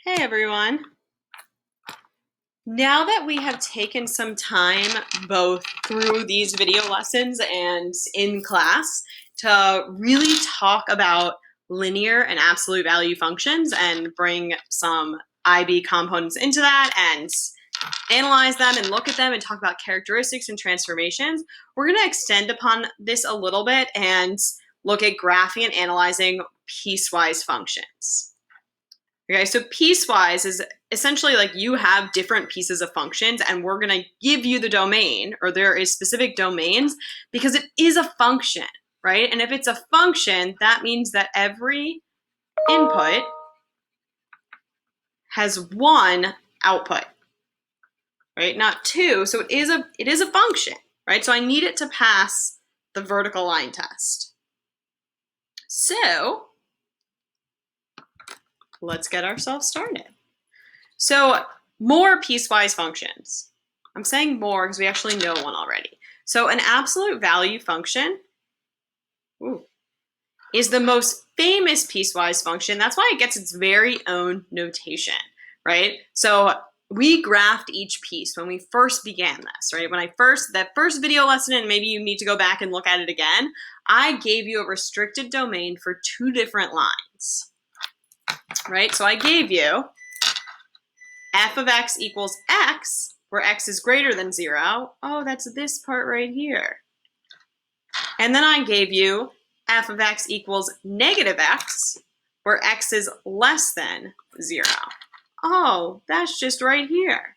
Hey everyone. Now that we have taken some time both through these video lessons and in class to really talk about linear and absolute value functions and bring some IB components into that and analyze them and look at them and talk about characteristics and transformations, we're going to extend upon this a little bit and look at graphing and analyzing piecewise functions. Okay, so piecewise is essentially like you have different pieces of functions and we're going to give you the domain, or there is specific domains because it is a function, right? And if it's a function, that means that every input has one output, right? Not two. So it is a function, right? So I need it to pass the vertical line test. So let's get ourselves started. So more piecewise functions. I'm saying more because we actually know one already. So an absolute value function is the most famous piecewise function. That's why it gets its very own notation, right? So we graphed each piece when we first began this, right? That first video lesson, and maybe you need to go back and look at it again, I gave you a restricted domain for two different lines, right? So I gave you f of x equals x, where x is greater than 0. Oh, that's this part right here. And then I gave you f of x equals negative x, where x is less than 0. Oh, that's just right here,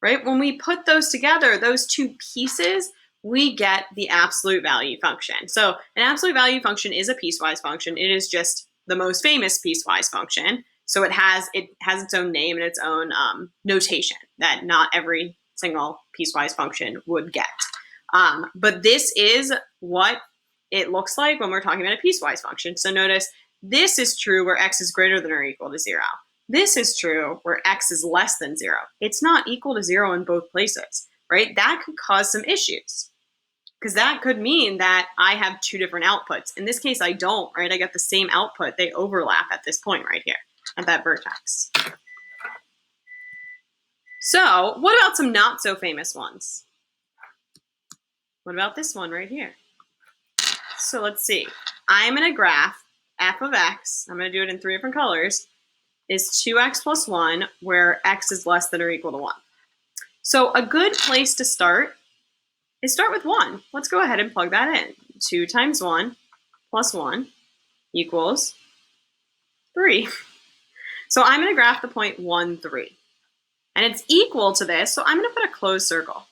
right? When we put those together, those two pieces, we get the absolute value function. So an absolute value function is a piecewise function. It is just the most famous piecewise function. So it has its own name and its own notation that not every single piecewise function would get. But this is what it looks like when we're talking about a piecewise function. So notice this is true where x is greater than or equal to 0. This is true where x is less than 0. It's not equal to 0 in both places, right? That could cause some issues because that could mean that I have two different outputs. In this case, I don't, right? I get the same output. They overlap at this point right here at that vertex. So what about some not so famous ones? What about this one right here? So let's see. I'm going to graph f of x. I'm going to do it in 3 different colors. Is 2x plus 1, where x is less than or equal to 1. So a good place to start is start with 1. Let's go ahead and plug that in. 2 times 1 plus 1 equals 3. So I'm going to graph the point 1, 3. And it's equal to this, so I'm going to put a closed circle.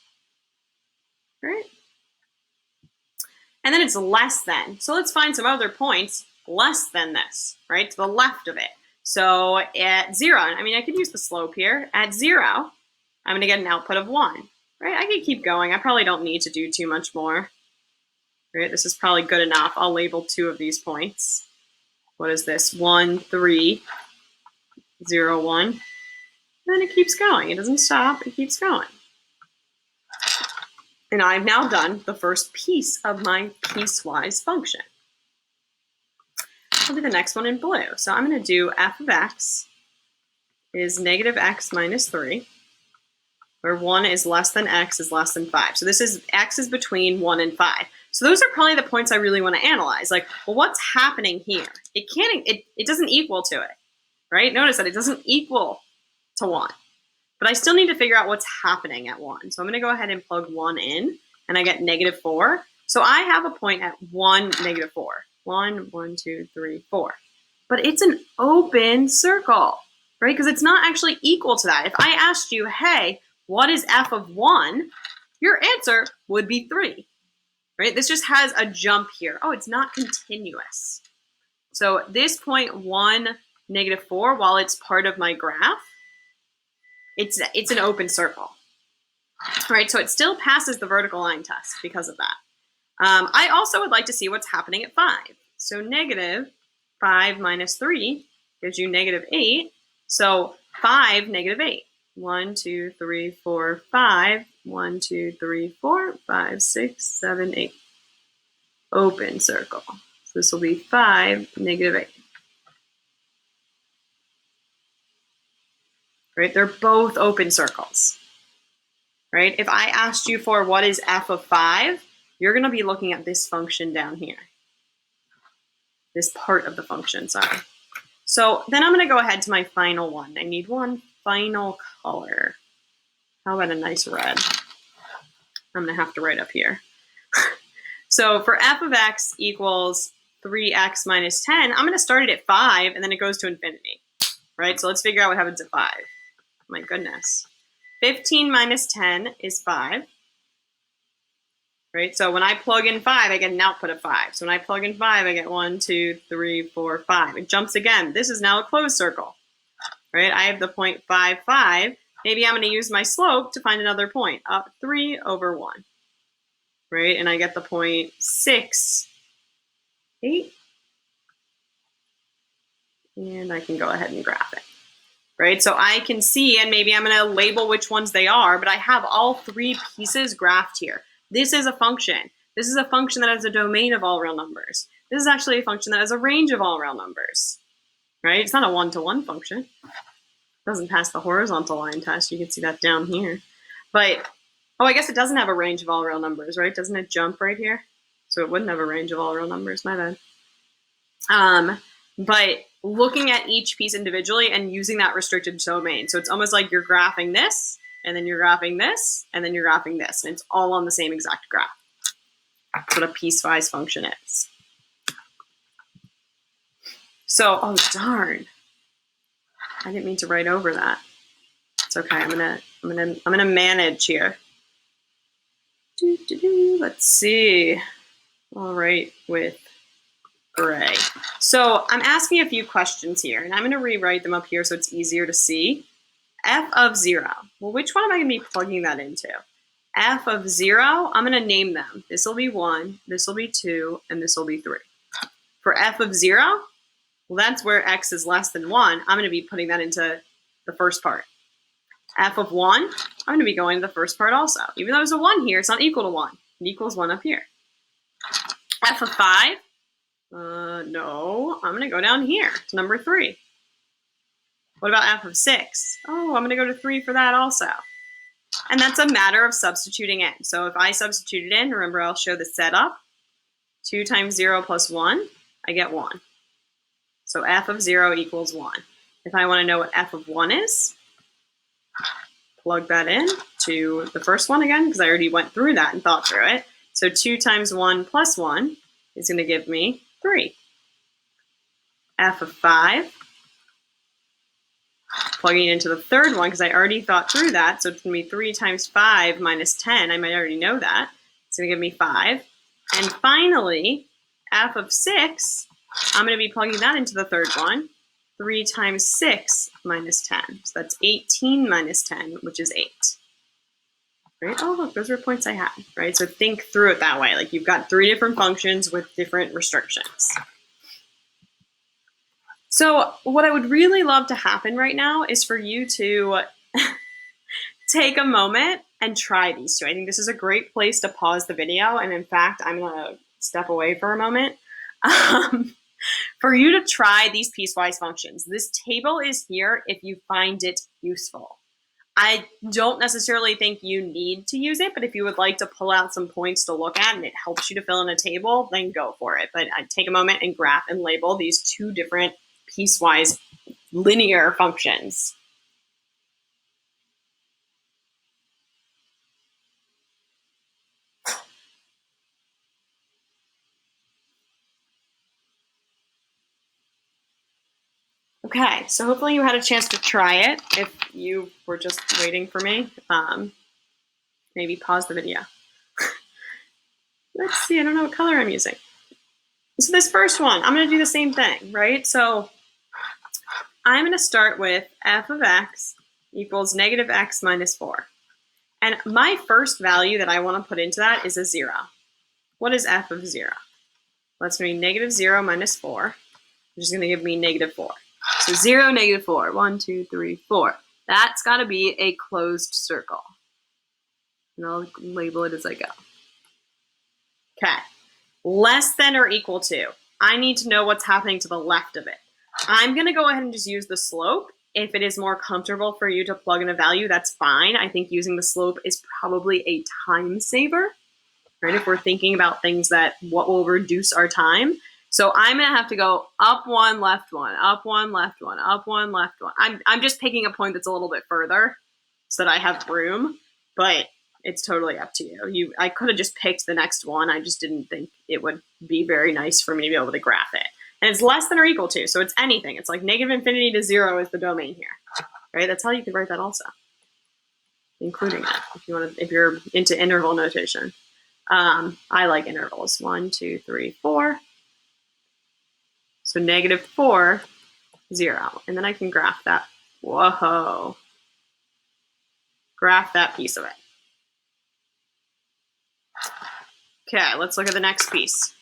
Right? And then it's less than. So let's find some other points less than this, right? To the left of it. So at 0, I mean, I could use the slope here. At 0, I'm going to get an output of 1, right? I could keep going. I probably don't need to do too much more, right? This is probably good enough. I'll label 2 of these points. What is this? 1, 3, 0, 1. And then it keeps going. It doesn't stop. It keeps going. And I've now done the first piece of my piecewise function. I'll do the next one in blue. So I'm going to do f of x is negative x minus 3, where 1 is less than x is less than 5. So this is x is between 1 and 5. So those are probably the points I really want to analyze. Like, well, what's happening here? It doesn't equal to it, right? Notice that it doesn't equal to 1. But I still need to figure out what's happening at 1. So I'm going to go ahead and plug 1 in, and I get negative 4. So I have a point at 1, negative 4. 1, 1, 2, 3, 4. But it's an open circle, right? Because it's not actually equal to that. If I asked you, hey, what is f of 1? Your answer would be 3, right? This just has a jump here. Oh, it's not continuous. So this point 1, negative 4, while it's part of my graph, it's an open circle, right? So it still passes the vertical line test because of that. I also would like to see what's happening at 5. So negative 5 minus 3 gives you negative 8. So 5, negative 8. 1, 2, 3, 4, 5. 1, 2, 3, 4, 5, 6, 7, 8. Open circle. So this will be 5, negative 8. right? They're both open circles, right? If I asked you for what is f of 5, you're going to be looking at this function down here, this part of the function, sorry. So then I'm going to go ahead to my final one. I need one final color. How about a nice red? I'm going to have to write up here. So for f of x equals 3x minus 10, I'm going to start it at 5, and then it goes to infinity, right? So let's figure out what happens at 5. My goodness. 15 minus 10 is 5, right? So when I plug in 5, I get an output of 5. So when I plug in 5, I get 1, 2, 3, 4, 5. It jumps again. This is now a closed circle, right? I have the point 5, 5. Maybe I'm going to use my slope to find another point, 3 over 1, right? And I get the point 6, 8. And I can go ahead and graph it, right? So I can see, and maybe I'm going to label which ones they are, but I have all 3 pieces graphed here. This is a function. This is a function that has a domain of all real numbers. This is actually a function that has a range of all real numbers, right? It's not a one-to-one function. It doesn't pass the horizontal line test. You can see that down here. But, oh, I guess it doesn't have a range of all real numbers, right? Doesn't it jump right here? So it wouldn't have a range of all real numbers, my bad. But looking at each piece individually and using that restricted domain. So it's almost like you're graphing this, and then you're graphing this, and then you're graphing this, and it's all on the same exact graph. That's what a piecewise function is. So, oh darn, I didn't mean to write over that. It's okay. I'm gonna manage here. Let's see. All right, with gray. So I'm asking a few questions here, and I'm going to rewrite them up here so it's easier to see. F of 0. Well, which one am I going to be plugging that into? F of 0, I'm going to name them. This will be 1, this will be 2, and this will be 3. For F of 0, well, that's where x is less than 1. I'm going to be putting that into the first part. F of 1, I'm going to be going to the first part also. Even though there's a 1 here, it's not equal to 1. It equals 1 up here. F of 5, no, I'm going to go down here to number 3. What about f of 6? Oh, I'm going to go to 3 for that also. And that's a matter of substituting in. So if I substitute it in, remember I'll show the setup. 2 times 0 plus 1, I get 1. So f of 0 equals 1. If I want to know what f of 1 is, plug that in to the first one again, because I already went through that and thought through it. So 2 times 1 plus 1 is going to give me 3. F of 5, plugging into the third one because I already thought through that. So it's going to be 3 times 5 minus 10. I might already know that. It's going to give me 5. And finally, f of 6, I'm going to be plugging that into the third one. 3 times 6 minus 10. So that's 18 minus 10, which is 8. Right? Oh, look, those were points I had, right? So think through it that way. Like you've got 3 different functions with different restrictions. So what I would really love to happen right now is for you to take a moment and try these 2. I think this is a great place to pause the video. And in fact, I'm going to step away for a moment. For you to try these piecewise functions. This table is here if you find it useful. I don't necessarily think you need to use it, but if you would like to pull out some points to look at and it helps you to fill in a table, then go for it. But I'd take a moment and graph and label these 2 different piecewise linear functions. Okay, so hopefully you had a chance to try it. If you were just waiting for me, maybe pause the video. Let's see, I don't know what color I'm using. So this first one, I'm going to do the same thing, right? So I'm going to start with f of x equals negative x minus 4. And my first value that I want to put into that is a 0. What is f of 0? Well, that's going to be negative 0 minus 4, which is going to give me negative 4. So 0, negative 4. 1, 2, 3, 4. That's got to be a closed circle. And I'll label it as I go. Okay. Less than or equal to. I need to know what's happening to the left of it. I'm going to go ahead and just use the slope if it is more comfortable for you to plug in a value, that's fine. I think using the slope is probably a time saver, right? If we're thinking about things that what will reduce our time. So I'm gonna have to go up one, left one, up one, left one, up one, left one. I'm just picking a point that's a little bit further so that I have room, but it's totally up to you. I could have just picked the next one. I just didn't think it would be very nice for me to be able to graph it. And it's less than or equal to, so it's anything. It's like negative infinity to 0 is the domain here, right? That's how you could write that also, including that if you're into interval notation. I like intervals. 1, 2, 3, 4. So -4, 0. And then I can graph that. Whoa. Graph that piece of it. Okay, let's look at the next piece.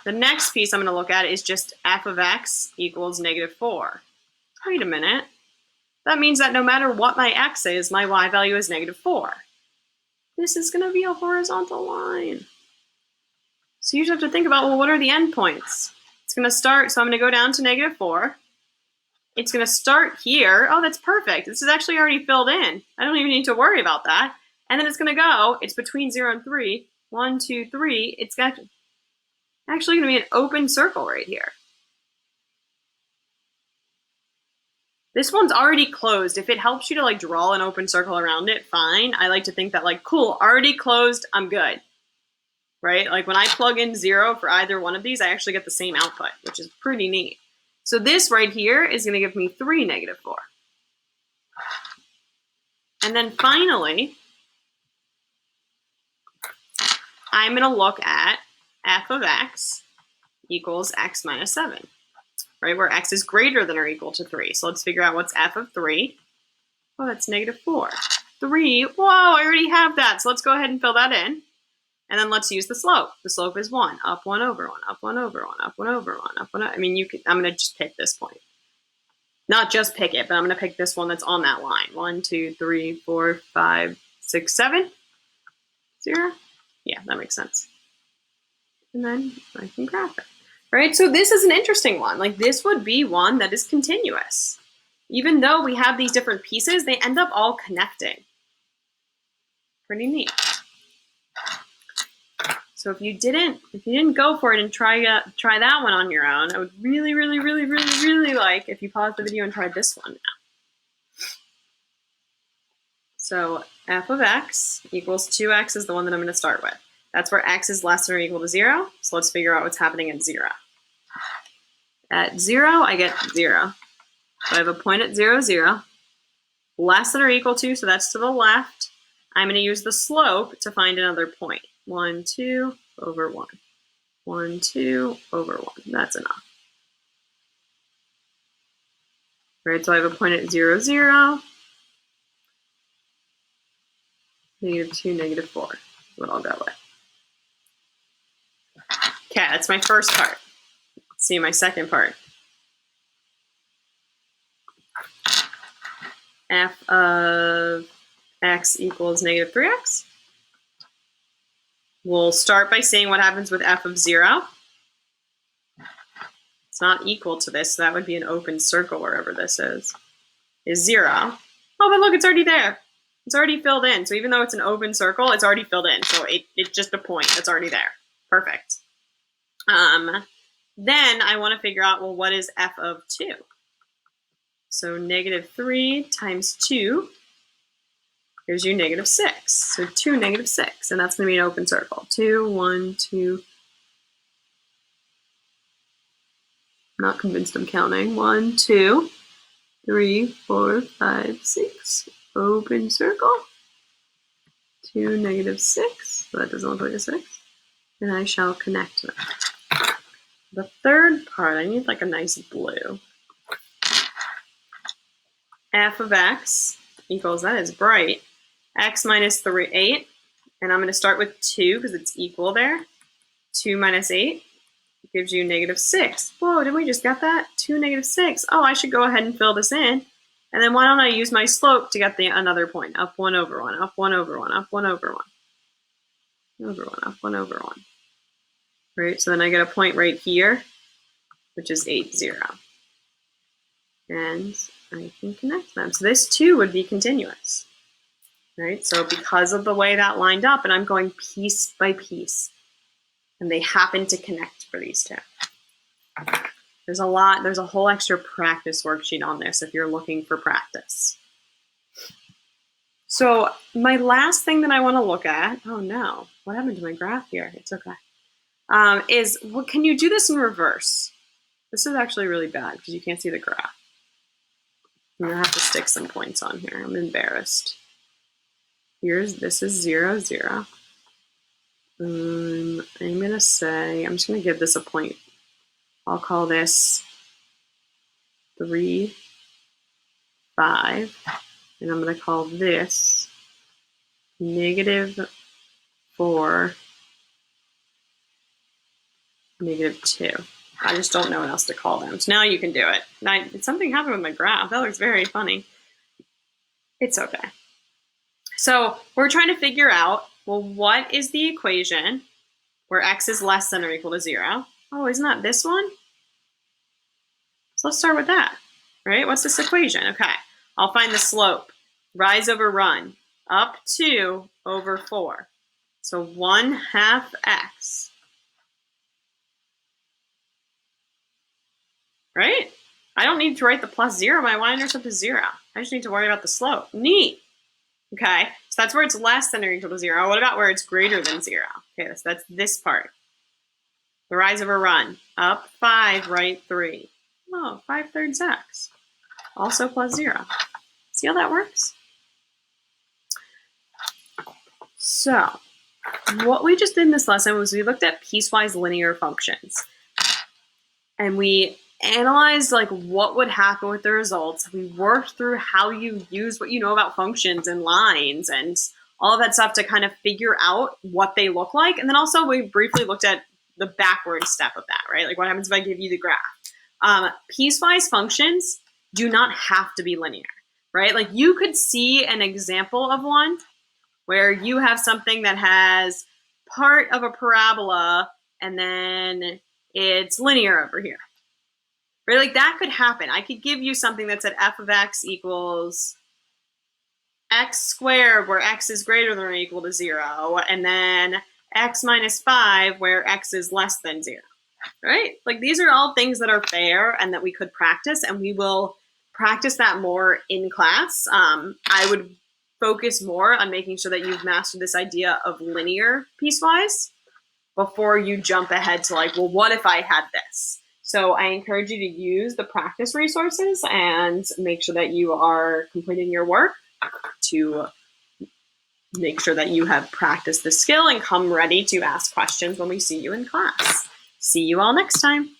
The next piece I'm going to look at is just f of x equals -4. Wait a minute. That means that no matter what my x is, my y value is -4. This is going to be a horizontal line. So you just have to think about, well, what are the endpoints? It's going to start, so I'm going to go down to -4. It's going to start here. Oh, that's perfect. This is actually already filled in. I don't even need to worry about that. And then it's going to go, it's between 0 and 3. 1, 2, 3. It's actually going to be an open circle right here. This one's already closed. If it helps you to like draw an open circle around it, fine. I like to think that like, cool, already closed, I'm good. Right? Like when I plug in 0 for either one of these, I actually get the same output, which is pretty neat. So this right here is going to give me 3 -4. And then finally, I'm going to look at f of x equals x minus 7, right? Where x is greater than or equal to 3. So let's figure out what's f of 3. Oh, that's -4. 3, whoa, I already have that. So let's go ahead and fill that in. And then let's use the slope. The slope is 1, up 1 over 1, up 1 over 1, up 1 over 1, up 1. I mean, I'm going to just pick this point. Not just pick it, but I'm going to pick this one that's on that line. 1, 2, 3, 4, 5, 6, 7. 0. Yeah, that makes sense. And then I can graph it. Right? So this is an interesting one. Like this would be one that is continuous. Even though we have these different pieces, they end up all connecting. Pretty neat. So if you didn't go for it and try that one on your own, I would really, really, really, really, really like if you paused the video and tried this one now. So f of x equals 2x is the one that I'm going to start with. That's where x is less than or equal to 0. So let's figure out what's happening at 0. At 0, I get 0. So I have a point at 0, 0. Less than or equal to, so that's to the left. I'm going to use the slope to find another point. 1, 2 over 1. 1, 2 over 1. That's enough. Right, so I have a point at 0, 0. -2, -4 is what I'll go with. Okay, that's my first part. Let's see my second part. F of x equals -3x. We'll start by seeing what happens with f of 0. It's not equal to this, so that would be an open circle wherever this is 0. Oh, but look, it's already there. It's already filled in. So even though it's an open circle, it's already filled in. So it's just a point that's already there. Perfect. Then I want to figure out, well, what is f of 2? So -3 times 2 gives you -6. So 2, -6. And that's going to be an open circle. 2, 1, 2. I'm not convinced I'm counting. 1, 2, 3, 4, 5, 6. Open circle. 2, -6. So that doesn't look like a 6. And I shall connect them. The third part, I need like a nice blue. F of x equals, that is bright, x minus 3, 8. And I'm going to start with 2 because it's equal there. 2 minus 8 gives you -6. Whoa, didn't we just get that? 2, -6. Oh, I should go ahead and fill this in. And then why don't I use my slope to get another point? Up 1 over 1, up 1 over 1, up 1 over 1. Over 1, up 1 over 1. Right, so then I get a point right here, which is 8, 0. and I can connect them. So this too would be continuous, right? So because of the way that lined up, and I'm going piece by piece, and they happen to connect for these two. There's a whole extra practice worksheet on this if you're looking for practice. So my last thing that I want to look at, oh no, what happened to my graph here? It's okay. Is, well, can you do this in reverse? This is actually really bad because you can't see the graph. I'm gonna have to stick some points on here. I'm embarrassed. This is 0, 0. I'm just gonna give this a point. I'll call this 3, 5, and I'm gonna call this -4, -2. I just don't know what else to call them. So now you can do it. Something happened with my graph. That looks very funny. It's okay. So we're trying to figure out, well, what is the equation where x is less than or equal to 0? Oh, isn't that this one? So let's start with that, right? What's this equation? Okay, I'll find the slope. Rise over run, up 2 over 4. So 1/2 x. Right? I don't need to write the plus 0. My y-intercept is 0. I just need to worry about the slope. Neat. Okay, so that's where it's less than or equal to 0. What about where it's greater than 0? Okay, so that's this part. The rise over run. Up 5, right 3. Oh, 5/3 x. Also plus 0. See how that works? So, what we just did in this lesson was we looked at piecewise linear functions. And we analyzed like what would happen with the results. We worked through how you use what you know about functions and lines and all of that stuff to kind of figure out what they look like. And then also we briefly looked at the backward step of that, right? Like what happens if I give you the graph? Piecewise functions do not have to be linear, right? Like you could see an example of one where you have something that has part of a parabola and then it's linear over here. Right? Like that could happen. I could give you something that said f of x equals x squared where x is greater than or equal to 0, and then x minus 5 where x is less than 0. Right? Like these are all things that are fair and that we could practice, and we will practice that more in class. I would focus more on making sure that you've mastered this idea of linear piecewise before you jump ahead to like, well, what if I had this? So I encourage you to use the practice resources and make sure that you are completing your work to make sure that you have practiced the skill and come ready to ask questions when we see you in class. See you all next time.